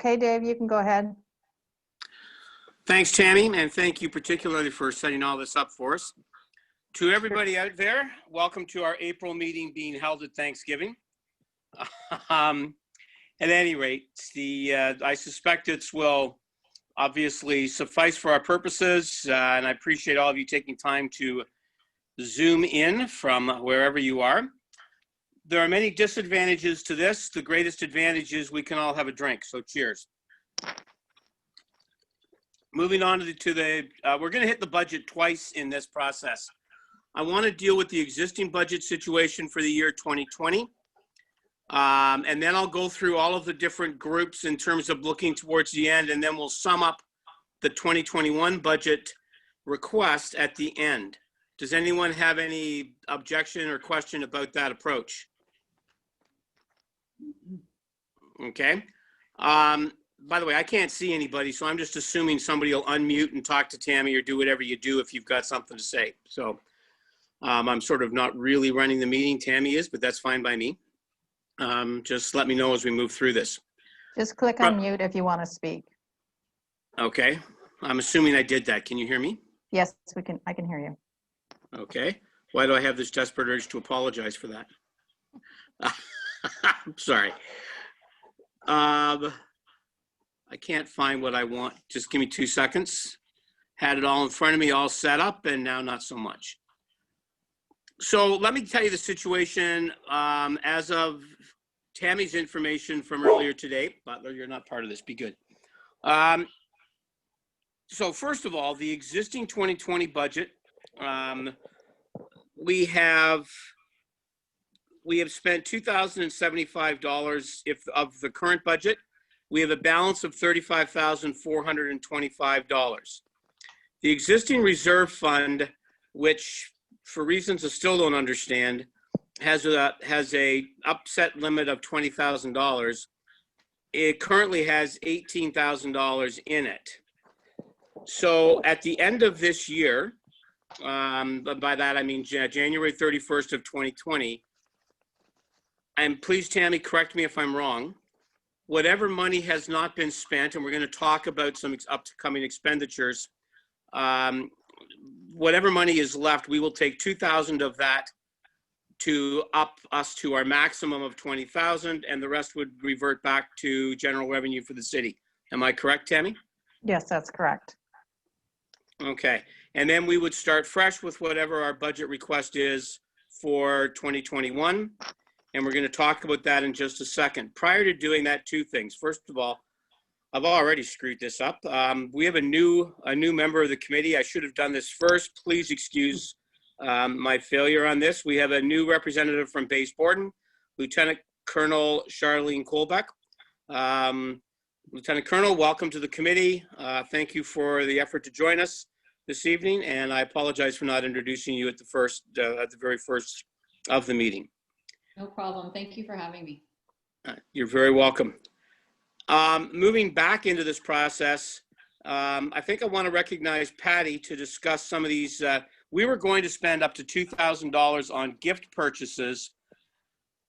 Okay, Dave, you can go ahead. Thanks, Tammy, and thank you particularly for setting all this up for us. To everybody out there, welcome to our April meeting being held at Thanksgiving. At any rate, I suspect it will obviously suffice for our purposes, and I appreciate all of you taking time to Zoom in from wherever you are. There are many disadvantages to this. The greatest advantage is we can all have a drink, so cheers. Moving on we're going to hit the budget twice in this process. I want to deal with the existing budget situation for the year 2020. And then I'll go through all of the different groups in terms of looking towards the end, and then we'll sum up the 2021 budget request at the end. Does anyone have any objection or question about that approach? Okay. By the way, I can't see anybody, so I'm just assuming somebody will unmute and talk to Tammy or do whatever you do if you've got something to say. So I'm sort of not really running the meeting, Tammy is, but that's fine by me. Just let me know as we move through this. Just click on mute if you want to speak. Okay. I'm assuming I did that. Can you hear me? Yes, I can hear you. Okay. Why do I have this desperate urge to apologize for that? I'm sorry. I can't find what I want. Just give me 2 seconds. Had it all in front of me, all set up, and now not so much. So let me tell you the situation as of Tammy's information from earlier today. Butler, you're not part of this. Be good. So first of all, the existing 2020 budget, we have spent $2,075 of the current budget. We have a balance of $35,425. The existing reserve fund, which for reasons I still don't understand, has a upset limit of $20,000. It currently has $18,000 in it. So at the end of this year, by that I mean January 31st of 2020, and please, Tammy, correct me if I'm wrong, whatever money has not been spent, and we're going to talk about some upcoming expenditures, whatever money is left, we will take 2,000 of that to up us to our maximum of 20,000, and the rest would revert back to general revenue for the city. Am I correct, Tammy? Yes, that's correct. Okay, and then we would start fresh with whatever our budget request is for 2021, and we're going to talk about that in just a second. Prior to doing that, two things. First of all, I've already screwed this up. We have a new member of the committee. I should have done this first. Please excuse my failure on this. We have a new representative from Base Borden, Lieutenant Colonel Charlene Colbeck. Lieutenant Colonel, welcome to the committee. Thank you for the effort to join us this evening, and I apologize for not introducing you at the very first of the meeting. No problem. Thank you for having me. You're very welcome. Moving back into this process, I think I want to recognize Patty to discuss some of these. We were going to spend up to $2,000 on gift purchases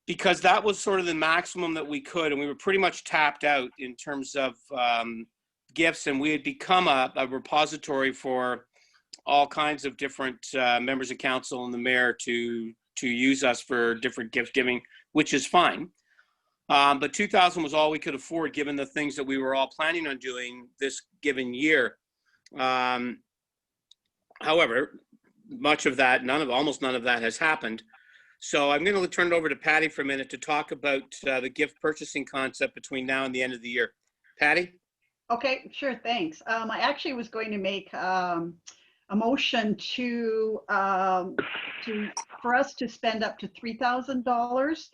because that was sort of the maximum that we could, and we were pretty much tapped out in terms of gifts, and we had become a repository for all kinds of different members of council and the mayor to use us for different gift giving, which is fine. But 2,000 was all we could afford given the things that we were all planning on doing this given year. However, much of that, almost none of that has happened. So I'm going to turn it over to Patty for a minute to talk about the gift purchasing concept between now and the end of the year. Patty? Okay, sure, thanks. I actually was going to make a motion for us to spend up to $3,000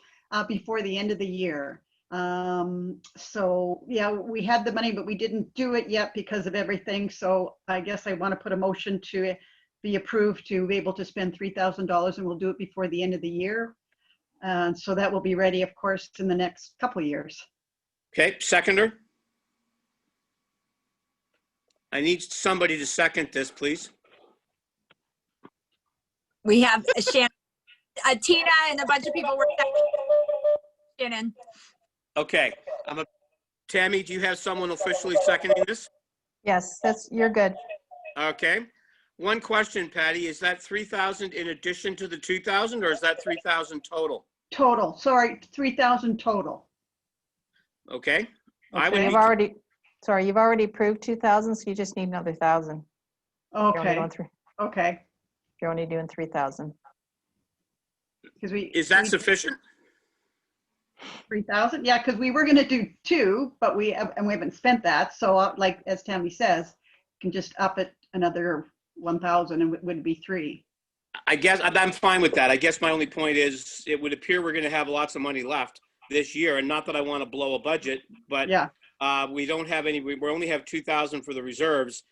before the end of the year. So yeah, we had the money, but we didn't do it yet because of everything. So I guess I want to put a motion to be approved to be able to spend $3,000, and we'll do it before the end of the year. So that will be ready, of course, in the next couple of years. Okay, seconder. I need somebody to second this, please. We have Shannon, Tina, and a bunch of people were Shannon. Okay, Tammy, do you have someone officially seconding this? Yes, you're good. Okay. One question, Patty, is that 3,000 in addition to the 2,000 or is that 3,000 total? Total, sorry, 3,000 total. Okay. I would Okay. You've already approved 2,000, so you just need another 1,000. Okay, okay. You're only doing 3,000. Because we. Is that sufficient? 3,000, yeah, because we were gonna do 2, but we haven't spent that, so like, as Tammy says, can just up it another 1,000 and it would be 3. I guess I'm fine with that. I guess my only point is it would appear we're going to have lots of money left this year, and not that I want to blow a budget, but Yeah, we don't have any. We only have 2,000 for the reserves.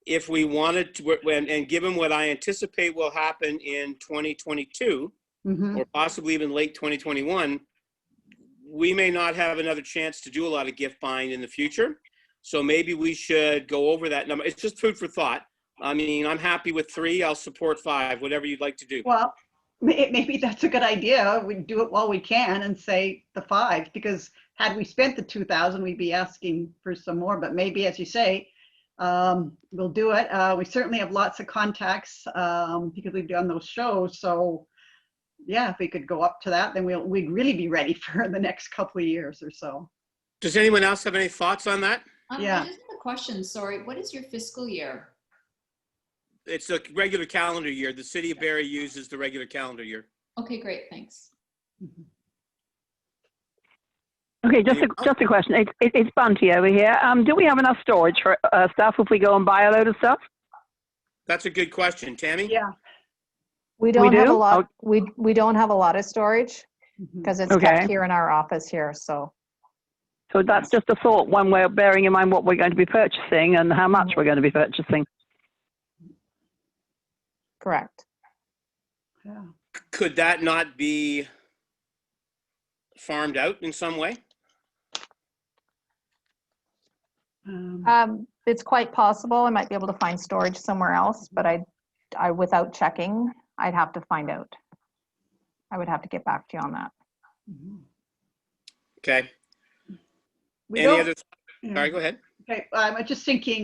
If we wanted to, and given what I anticipate will happen in 2022, mhm. or possibly even late 2021, we may not have another chance to do a lot of gift buying in the future. So maybe we should go over that number. It's just food for thought. I mean, I'm happy with 3. I'll support 5, whatever you'd like to do. Well, maybe that's a good idea. We do it while we can and say the 5, because had we spent the 2,000, we'd be asking for some more, but maybe, as you say, we'll do it. We certainly have lots of contacts because we've done those shows. So yeah, if we could go up to that, then we'd really be ready for the next couple of years or so. Does anyone else have any thoughts on that? Yeah. I just have a question. Sorry. What is your fiscal year? It's a regular calendar year. The city of Barrie uses the regular calendar year. Okay, great. Thanks. Okay, just a question. It's Bunty over here. Do we have enough storage for stuff if we go and buy a load of stuff? That's a good question. Tammy? Yeah. We don't have a do? lot, we don't have a lot of storage Mhm. because it's Okay. kept here in our office here, so. So that's just a thought when we're bearing in mind what we're going to be purchasing and how much we're going to be purchasing. Correct. Yeah. Could that not be farmed out in some way? It's quite possible. I might be able to find storage somewhere else, but I without checking, I'd have to find out. I would have to get back to you on that. Mhm. Okay. We Any don't- other? yeah. Sorry, go ahead. Okay, I'm just thinking,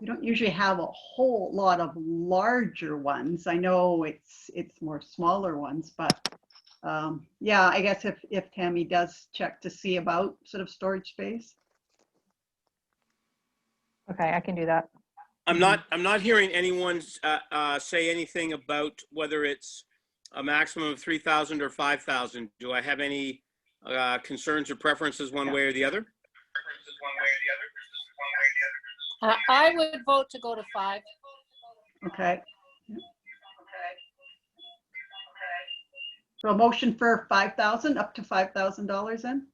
we don't usually have a whole lot of larger ones. I know it's more smaller ones, but yeah, I guess if Tammy does check to see about sort of storage space. Okay, I can do that. I'm not hearing anyone say anything about whether it's a maximum of 3,000 or 5,000. Do I have any concerns or preferences one way or the other? I would vote to go to 5. Okay. So a motion for 5,000, up to $5,000 then?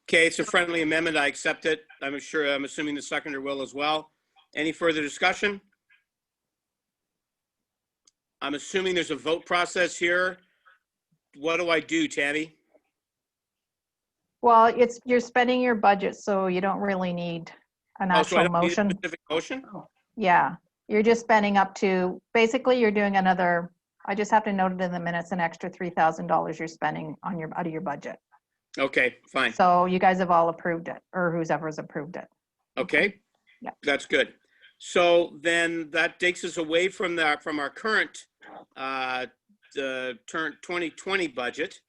Okay, it's a friendly amendment. I accept it. I'm assuming the seconder will as well. Any further discussion? I'm assuming there's a vote process here. What do I do, Tammy? Well, you're spending your budget, so you don't really need an Oh, so I actual don't need a motion. specific motion? Yeah, you're just spending up to, basically you're doing another, I just have to note it in the minutes, an extra $3,000 you're spending on out of your budget. Okay, fine. So you guys have all approved it, or whoever's approved it. Okay, Yeah. that's good. So then that takes us away from our current the 2020 budget.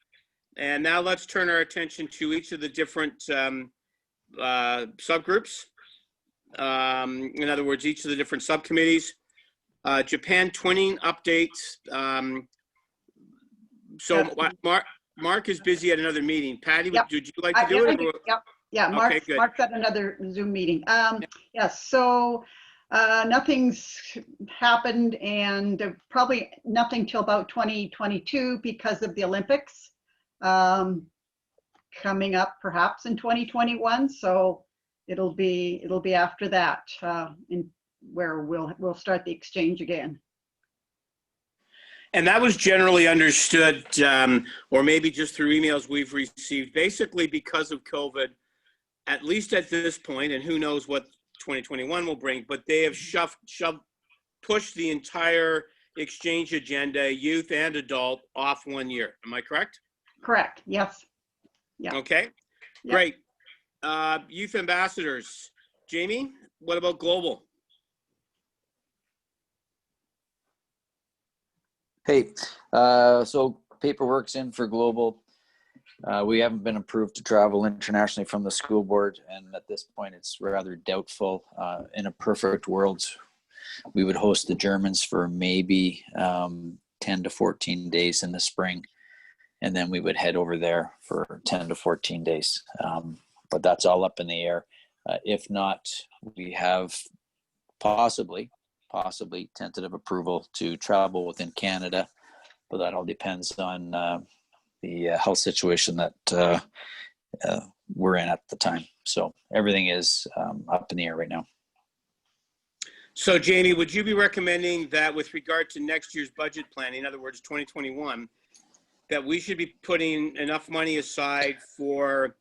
And now let's turn our attention to each of the different subgroups. In other words, each of the different subcommittees. Japan twinning updates. So Mark is busy at another meeting. Patty, Yep. would you like to do Yeah, I it? do. Or- Yep. Yeah, Okay, good. Mark's at another Zoom meeting. Yes, so nothing's happened and probably nothing till about 2022 because of the Olympics coming up perhaps in 2021. So it'll be after that where we'll start the exchange again. And that was generally understood, or maybe just through emails we've received, basically because of COVID, at least at this point, and who knows what 2021 will bring, but they have pushed the entire exchange agenda, youth and adult, off 1 year. Am I correct? Correct, yes. Yeah. Okay, Yeah. great. youth ambassadors. Jamie, what about global? Hey, so paperwork's in for global. We haven't been approved to travel internationally from the school board, and at this point it's rather doubtful. In a perfect world, we would host the Germans for maybe 10 to 14 days in the spring, and then we would head over there for 10 to 14 days. But that's all up in the air. If not, we have possibly tentative approval to travel within Canada, but that all depends on the health situation that we're in at the time. So everything is up in the air right now. So Jamie, would you be recommending that with regard to next year's budget planning, in other words, 2021, that we should be putting enough money aside for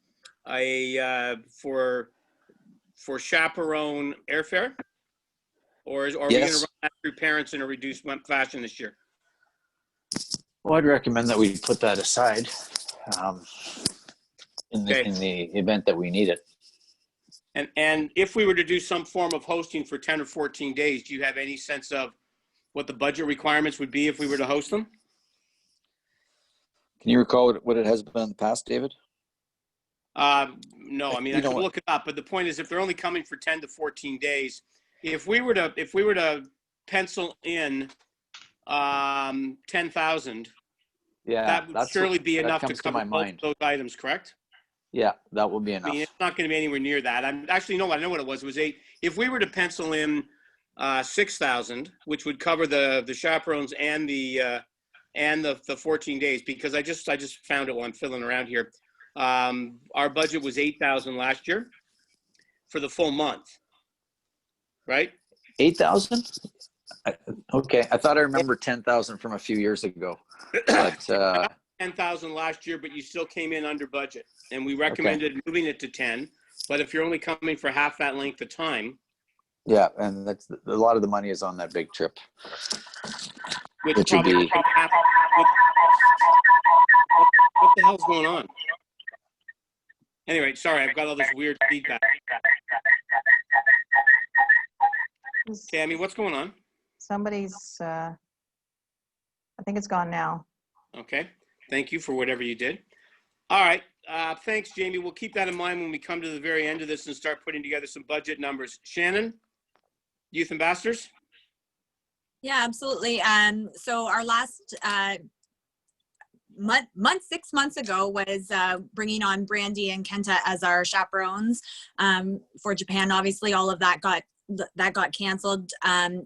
a for chaperone airfare? Or are we going to run that through parents in a reduced fashion this year? Well, I'd recommend that we put that aside in the event that we need it. And if we were to do some form of hosting for 10 or 14 days, do you have any sense of what the budget requirements would be if we were to host them? Can you recall what it has been in the past, David? No, I mean, I could look it up, but the point is if they're only coming for 10 to 14 days, if we were to pencil in 10,000, that would surely be enough to cover both of those items, correct? Yeah, that will be enough. I mean, it's not going to be anywhere near that. I'm actually, no, I know what it was. It was 8. If we were to pencil in 6,000, which would cover the chaperones and the 14 days, because I just found it while I'm fiddling around here. Our budget was 8,000 last year for the full month. Right? 8,000? Okay, I thought I remember 10,000 from a few years ago. But 10,000 last year, but you still came in under budget, and we recommended moving it to 10. But if you're only coming for half that length of time, yeah, and that's a lot of the money is on that big trip, which would be what the hell's going on? Anyway, sorry, I've got all this weird feedback. Tammy, what's going on? Somebody's, I think it's gone now. Okay. Thank you for whatever you did. All right. Thanks, Jamie. We'll keep that in mind when we come to the very end of this and start putting together some budget numbers. Shannon, youth ambassadors? Yeah, absolutely. So our last month 6 months ago was bringing on Brandy and Kenta as our chaperones for Japan. Obviously, all of that got canceled.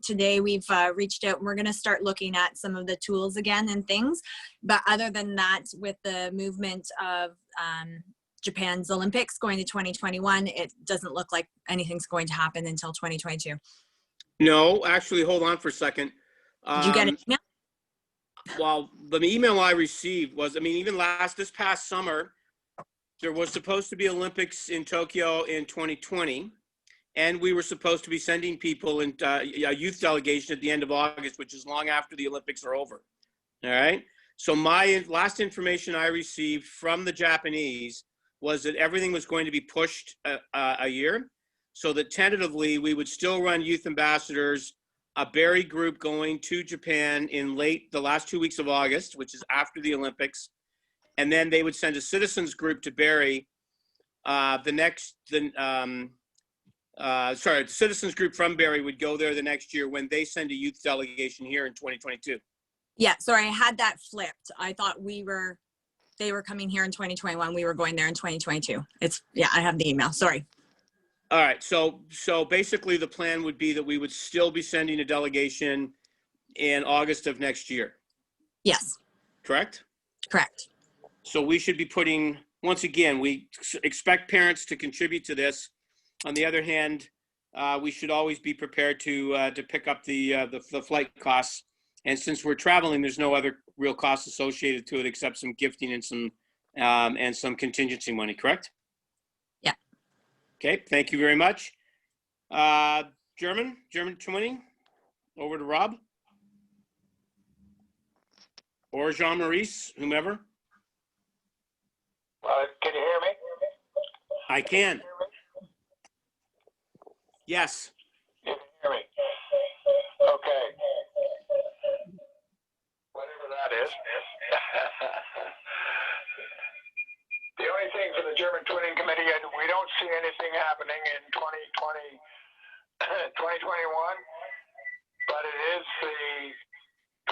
Today we've reached out and we're going to start looking at some of the tools again and things. But other than that, with the movement of Japan's Olympics going to 2021, it doesn't look like anything's going to happen until 2022. No, actually, hold on for a second. Did you get an email? Well, the email I received was, I mean, even this past summer, there was supposed to be Olympics in Tokyo in 2020. And we were supposed to be sending people in a youth delegation at the end of August, which is long after the Olympics are over. All right. So my last information I received from the Japanese was that everything was going to be pushed a year, so that tentatively we would still run youth ambassadors, a Barrie group going to Japan in the last 2 weeks of August, which is after the Olympics. And then they would send a citizens group to Barrie the citizens group from Barrie would go there the next year when they send a youth delegation here in 2022. Yeah, sorry, I had that flipped. I thought they were coming here in 2021. We were going there in 2022. I have the email. Sorry. All right. So basically the plan would be that we would still be sending a delegation in August of next year. Yes. Correct? Correct. So we should be putting, once again, we expect parents to contribute to this. On the other hand, we should always be prepared to pick up the flight costs. And since we're traveling, there's no other real costs associated to it except some gifting and some contingency money. Correct? Yeah. Okay. Thank you very much. German twinning. Over to Rob or Jean-Maurice, whomever. Can you hear me? I can. Yes. You can hear me? Okay. Whatever that is. The only thing for the German Twinning Committee, we don't see anything happening in 2021, but it is the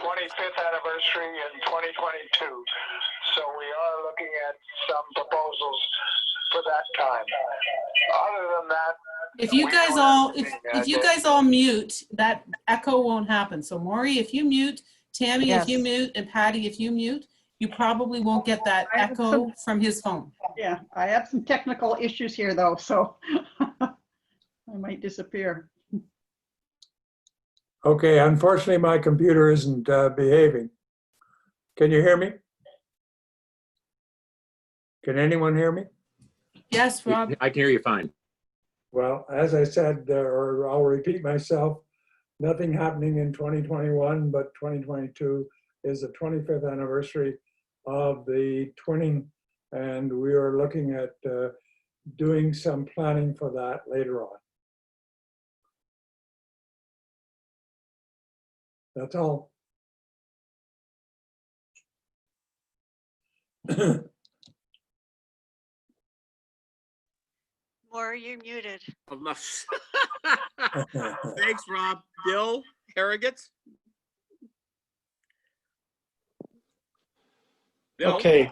25th anniversary in 2022. So we are looking at some proposals for that time. Other than that, If you guys all mute, that echo won't happen. So Maury, if you mute, Tammy, if you Yes. mute, and Patty, if you mute, you probably won't get that I have echo from his phone. Yeah, I have some technical issues here though, so I might disappear. Okay, unfortunately, my computer isn't behaving. Can you hear me? Can anyone hear me? Yes, Rob? I can hear you fine. Well, as I said, or I'll repeat myself, nothing happening in 2021, but 2022 is the 25th anniversary of the twinning, and we are looking at doing some planning for that later on. That's all. Maury, you're muted. Thanks, Rob. Bill Harrogate? Bill? Okay.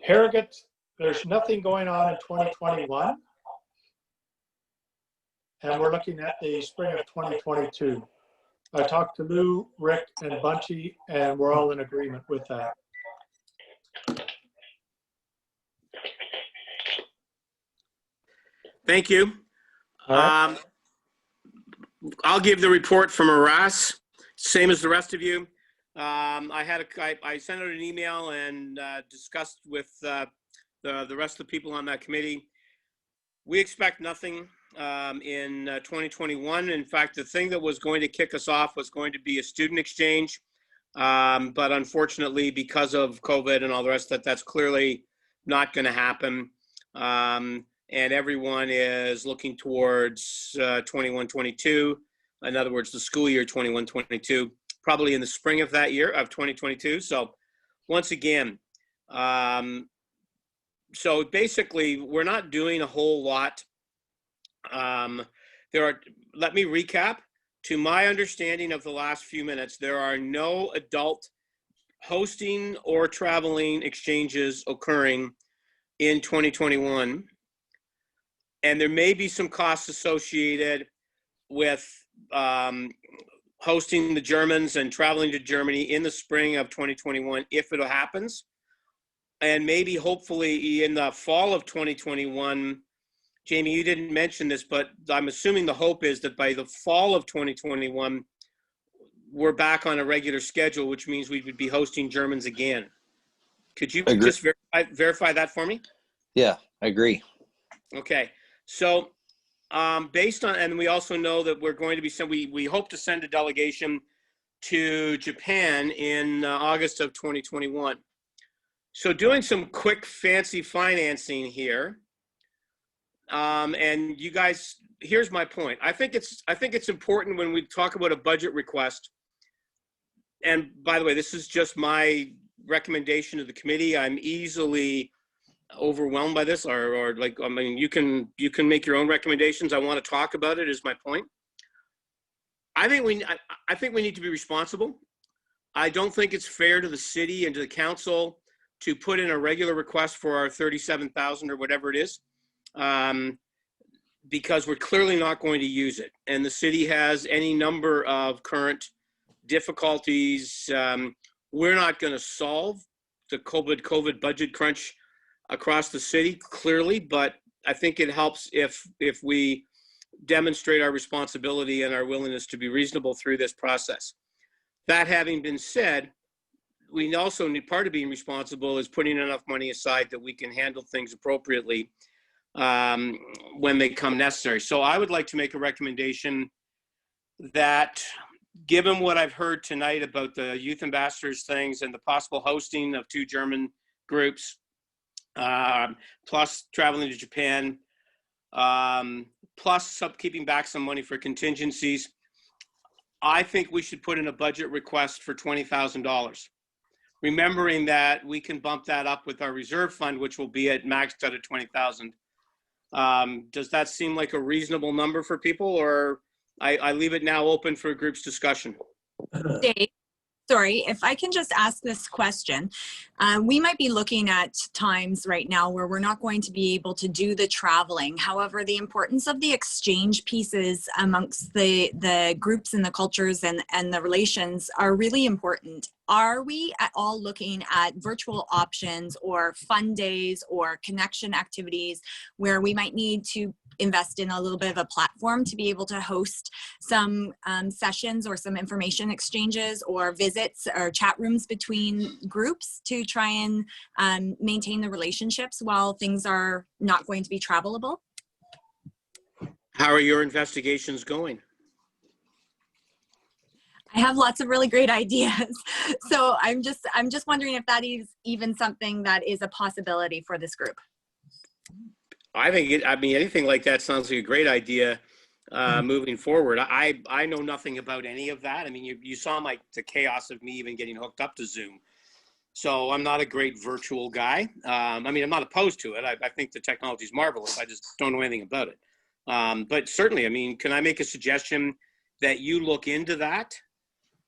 Harrogate, there's nothing going on in 2021. And we're looking at the spring of 2022. I talked to Lou, Rick, and Bunchy, and we're all in agreement with that. Thank you. All right. I'll give the report from Arras, same as the rest of you. I sent out an email and discussed with the rest of the people on that committee. We expect nothing in 2021. In fact, the thing that was going to kick us off was going to be a student exchange. But unfortunately, because of COVID and all the rest, that's clearly not going to happen. And everyone is looking towards 21-22. In other words, the school year 21-22, probably in the spring of that year of 2022. So once again, so basically we're not doing a whole lot. Let me recap. To my understanding of the last few minutes, there are no adult hosting or traveling exchanges occurring in 2021. And there may be some costs associated with hosting the Germans and traveling to Germany in the spring of 2021, if it happens. And maybe hopefully in the fall of 2021, Jamie, you didn't mention this, but I'm assuming the hope is that by the fall of 2021, we're back on a regular schedule, which means we would be hosting Germans again. Could you just verify that for me? Yeah, I agree. Okay. So based on, and we also know that we're going to be, we hope to send a delegation to Japan in August of 2021. So doing some quick fancy financing here. And you guys, here's my point. I think it's important when we talk about a budget request. And by the way, this is just my recommendation to the committee. I'm easily overwhelmed by this, or like, I mean, you can make your own recommendations. I want to talk about it, is my point. I think we need to be responsible. I don't think it's fair to the city and to the council to put in a regular request for our 37,000 or whatever it is, because we're clearly not going to use it. And the city has any number of current difficulties. We're not going to solve the COVID budget crunch across the city, clearly, but I think it helps if we demonstrate our responsibility and our willingness to be reasonable through this process. That having been said, we also need, part of being responsible is putting enough money aside that we can handle things appropriately when they come necessary. So I would like to make a recommendation that, given what I've heard tonight about the youth ambassadors things and the possible hosting of 2 German groups, plus traveling to Japan, plus keeping back some money for contingencies. I think we should put in a budget request for $20,000. Remembering that we can bump that up with our reserve fund, which will be at maxed out at 20,000. Does that seem like a reasonable number for people, or I leave it now open for a group's discussion? Dave, sorry, if I can just ask this question. We might be looking at times right now where we're not going to be able to do the traveling. However, the importance of the exchange pieces amongst the groups and the cultures and the relations are really important. Are we at all looking at virtual options or fun days or connection activities where we might need to invest in a little bit of a platform to be able to host some sessions or some information exchanges or visits or chat rooms between groups to try and maintain the relationships while things are not going to be travelable? How are your investigations going? I have lots of really great ideas. So I'm just wondering if that is even something that is a possibility for this group. I mean, anything like that sounds like a great idea moving forward. I know nothing about any of that. I mean, you saw the chaos of me even getting hooked up to Zoom. So I'm not a great virtual guy. I mean, I'm not opposed to it. I think the technology is marvelous. I just don't know anything about it. But certainly, I mean, can I make a suggestion that you look into that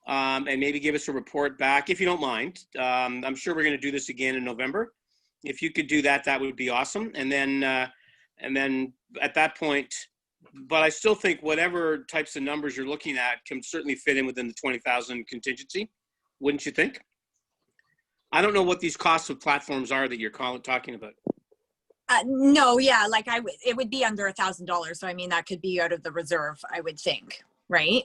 and maybe give us a report back, if you don't mind? I'm sure we're going to do this again in November. If you could do that, that would be awesome. And then at that point, but I still think whatever types of numbers you're looking at can certainly fit in within the 20,000 contingency. Wouldn't you think? I don't know what these costs of platforms are that you're talking about. No, yeah, it would be under $1,000. So I mean, that could be out of the reserve, I would think, right?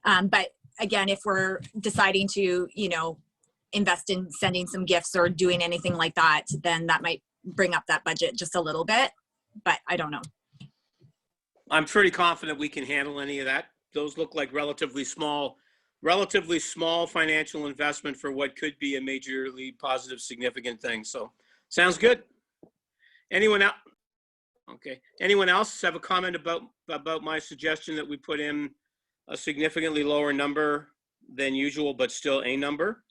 But again, if we're deciding to, invest in sending some gifts or doing anything like that, then that might bring up that budget just a little bit, but I don't know. I'm pretty confident we can handle any of that. Those look like relatively small financial investment for what could be a majorly positive, significant thing. So sounds good. Anyone else? Okay. Anyone else have a comment about my suggestion that we put in a significantly lower number than usual, but still a number?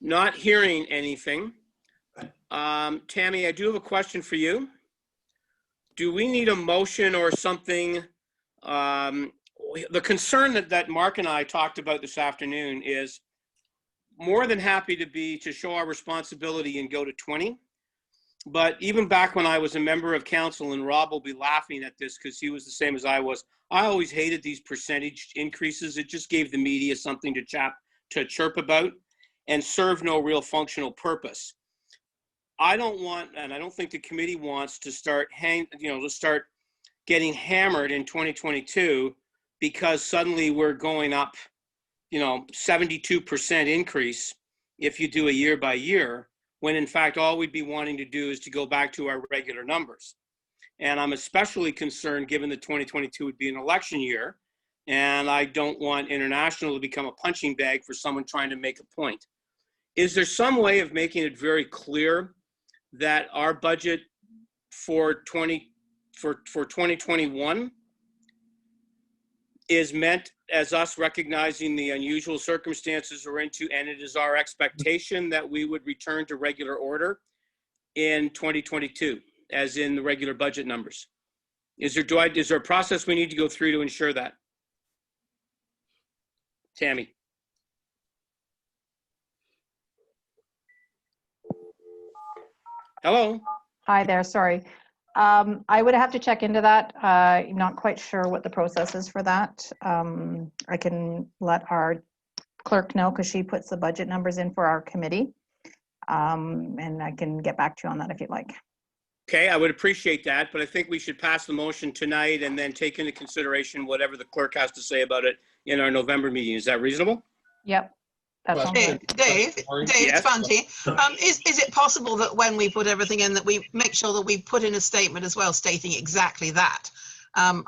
Not hearing anything. Tammy, I do have a question for you. Do we need a motion or something? The concern that Mark and I talked about this afternoon is more than happy to show our responsibility and go to 20. But even back when I was a member of council, and Rob will be laughing at this because he was the same as I was, I always hated these percentage increases. It just gave the media something to chirp about and serve no real functional purpose. I don't want, and I don't think the committee wants to start getting hammered in 2022 because suddenly we're going up, 72% increase if you do a year by year, when in fact all we'd be wanting to do is to go back to our regular numbers. And I'm especially concerned given that 2022 would be an election year, and I don't want international to become a punching bag for someone trying to make a point. Is there some way of making it very clear that our budget for 2021 is meant as us recognizing the unusual circumstances we're into, and it is our expectation that we would return to regular order in 2022, as in the regular budget numbers? Is there a process we need to go through to ensure that? Tammy. Hello. Hi there, sorry. I would have to check into that. I'm not quite sure what the process is for that. I can let our clerk know because she puts the budget numbers in for our committee. And I can get back to you on that if you'd like. Okay, I would appreciate that, but I think we should pass the motion tonight and then take into consideration whatever the clerk has to say about it in our November meeting. Is that reasonable? Yep. Dave, Yes. it's Bunty. Is it possible that when we put everything in that we make sure that we put in a statement as well stating exactly that? I'm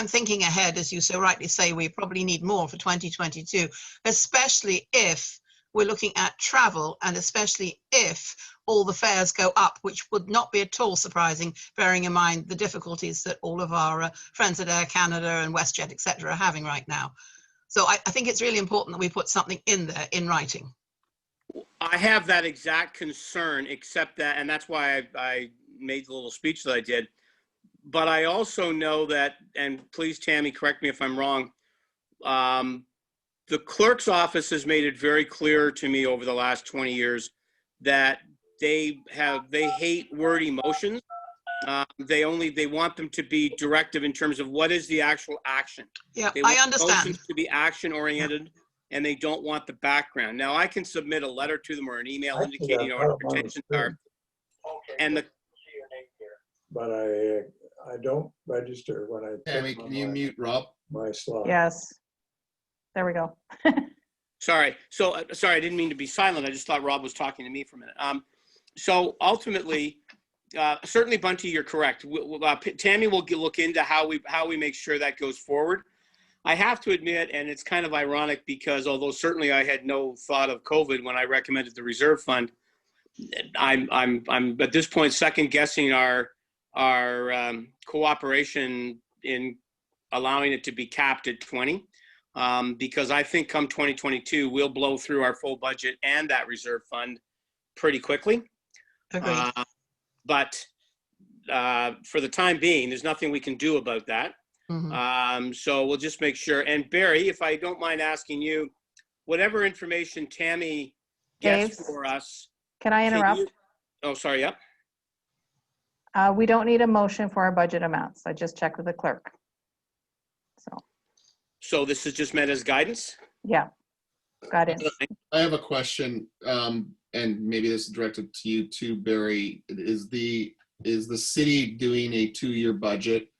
thinking ahead, as you so rightly say, we probably need more for 2022, especially if we're looking at travel, and especially if all the fares go up, which would not be at all surprising, bearing in mind the difficulties that all of our friends at Air Canada and WestJet, etc., are having right now. So I think it's really important that we put something in there in writing. I have that exact concern, except that, and that's why I made the little speech that I did. But I also know that, and please, Tammy, correct me if I'm wrong, the clerk's office has made it very clear to me over the last 20 years that they hate wordy motions. They want them to be directive in terms of what is the actual action. Yeah, they I want understand. motions to be action oriented, and they don't want the background. Now I can submit a letter to them or an email indicating what our intentions are. And but I don't register when I. Tammy, can you mute Rob? My slot. Yes. There we go. Sorry. So sorry, I didn't mean to be silent. I just thought Rob was talking to me for a minute. So ultimately, certainly, Bunty, you're correct. Tammy will look into how we make sure that goes forward. I have to admit, and it's kind of ironic because although certainly I had no thought of COVID when I recommended the reserve fund, I'm at this point second guessing our cooperation in allowing it to be capped at 20. Because I think come 2022, we'll blow through our full budget and that reserve fund pretty quickly. Agreed. But for the time being, there's nothing we can do about that. Mm-hmm. So we'll just make sure. And Barry, if I don't mind asking you, whatever information Tammy gets Dave, for us. Can I interrupt? Oh, sorry. Yep. We don't need a motion for our budget amounts. I just checked with the clerk. So this is just meant as guidance? Yeah, got it. I have a question, and maybe this is directed to you too, Barry. Is the city doing a 2-year budget,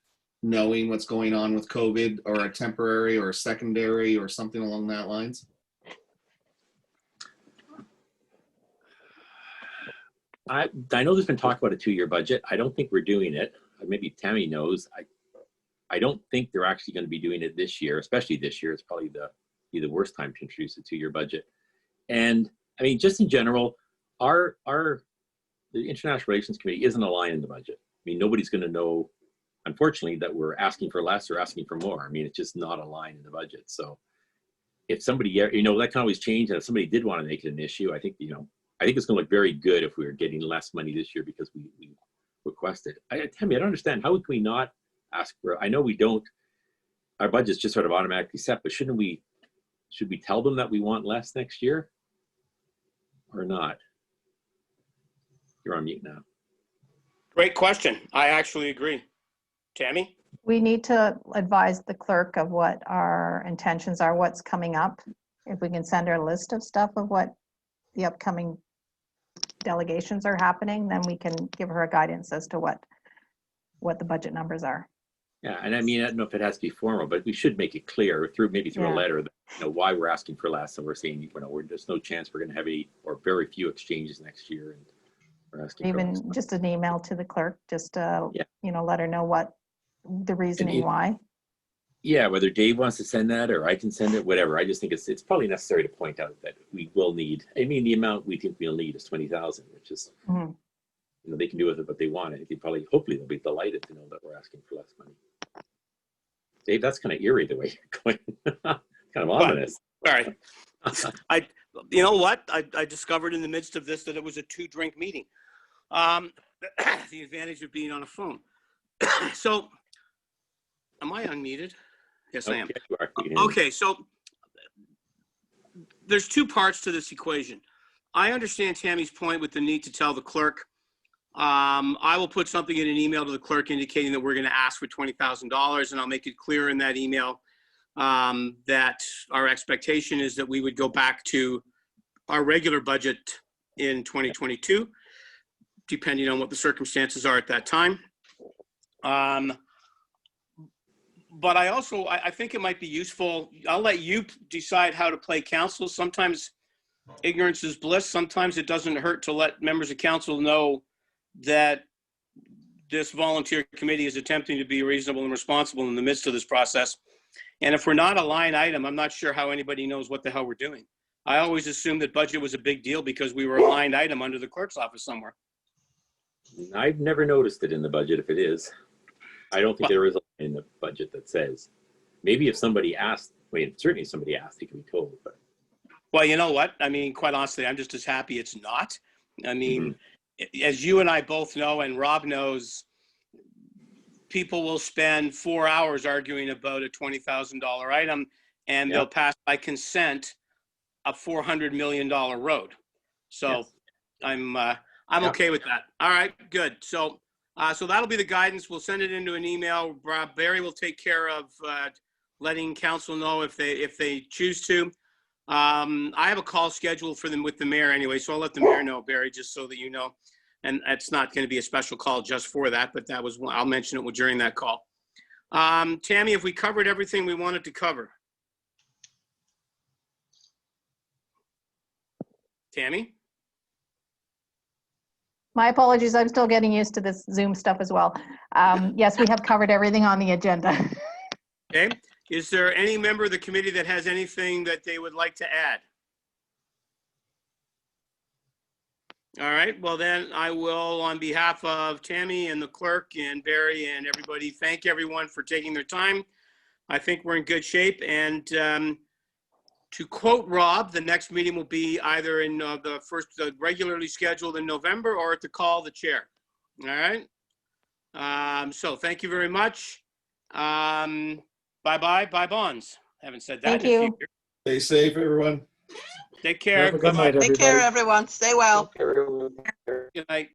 knowing what's going on with COVID, or a temporary or a secondary or something along that lines? I know there's been talk about a 2-year budget. I don't think we're doing it. Maybe Tammy knows. I don't think they're actually going to be doing it this year, especially this year. It's probably the worst time to introduce a 2-year budget. And I mean, just in general, the International Relations Committee isn't aligned in the budget. I mean, nobody's going to know, unfortunately, that we're asking for less or asking for more. I mean, it's just not aligned in the budget. So if somebody, that can always change. And if somebody did want to make it an issue, I think, I think it's going to look very good if we were getting less money this year because we requested. Tammy, I don't understand. How can we not ask for? I know we don't. Our budget's just sort of automatically set, but should we tell them that we want less next year or not? You're on mute now. Great question. I actually agree. Tammy? We need to advise the clerk of what our intentions are, what's coming up. If we can send her a list of stuff of what the upcoming delegations are happening, then we can give her a guidance as to what the budget numbers are. Yeah, and I mean, I don't know if it has to be formal, but we should make it clear through a letter that, why we're asking for less, and we're saying, there's no chance we're going to have any or very few exchanges next year, and we're asking Even for less. just an email to the clerk, just to let her know what the reasoning why. Yeah, whether Dave wants to send that or I can send it, whatever. I just think it's probably necessary to point out that we will need. I mean, the amount we think we'll need is 20,000, which is. Mm-hmm. They can do with it what they want. I think hopefully they'll be delighted to know that we're asking for less money. Dave, that's kind of eerie the way you're going. Kind of ominous. Sorry. You know what? I discovered in the midst of this that it was a 2-drink meeting. The advantage of being on a phone. So, am I unmuted? Yes, I am. Okay, so there's 2 parts to this equation. I understand Tammy's point with the need to tell the clerk. I will put something in an email to the clerk indicating that we're going to ask for $20,000, and I'll make it clear in that email that our expectation is that we would go back to our regular budget in 2022, depending on what the circumstances are at that time. But I think it might be useful. I'll let you decide how to play council. Sometimes ignorance is bliss. Sometimes it doesn't hurt to let members of council know that this volunteer committee is attempting to be reasonable and responsible in the midst of this process. And if we're not a line item, I'm not sure how anybody knows what the hell we're doing. I always assumed that budget was a big deal because we were a line item under the clerk's office somewhere. I've never noticed it in the budget if it is. I don't think there is a line in the budget that says. Maybe if somebody asked, certainly if somebody asked, he can be told. But well, you know what? I mean, quite honestly, I'm just as happy it's not. I mean, as you and I both know, and Rob knows, people will spend 4 hours arguing about a $20,000 item, and they'll pass by consent a $400 million road. So I'm okay with that. All right, good. So that'll be the guidance. We'll send it into an email. Barry will take care of letting council know if they choose to. I have a call scheduled for them with the mayor anyway, so I'll let the mayor know, Barry, just so that you know. And it's not going to be a special call just for that, but that was I'll mention it during that call. Tammy, if we covered everything we wanted to cover. Tammy? My apologies, I'm still getting used to this Zoom stuff as well. Yes, we have covered everything on the agenda. Okay. Is there any member of the committee that has anything that they would like to add? All right, well then I will, on behalf of Tammy and the clerk and Barry and everybody, thank everyone for taking their time. I think we're in good shape, and to quote Rob, the next meeting will be either in the regularly scheduled in November or at the call of the chair. All right. So thank you very much. Bye-bye. Bye bonds. Haven't said that Thank in a few you. years. Stay safe, everyone. Take care. Have a good night, Take care, everybody. everyone. Stay well. Good night.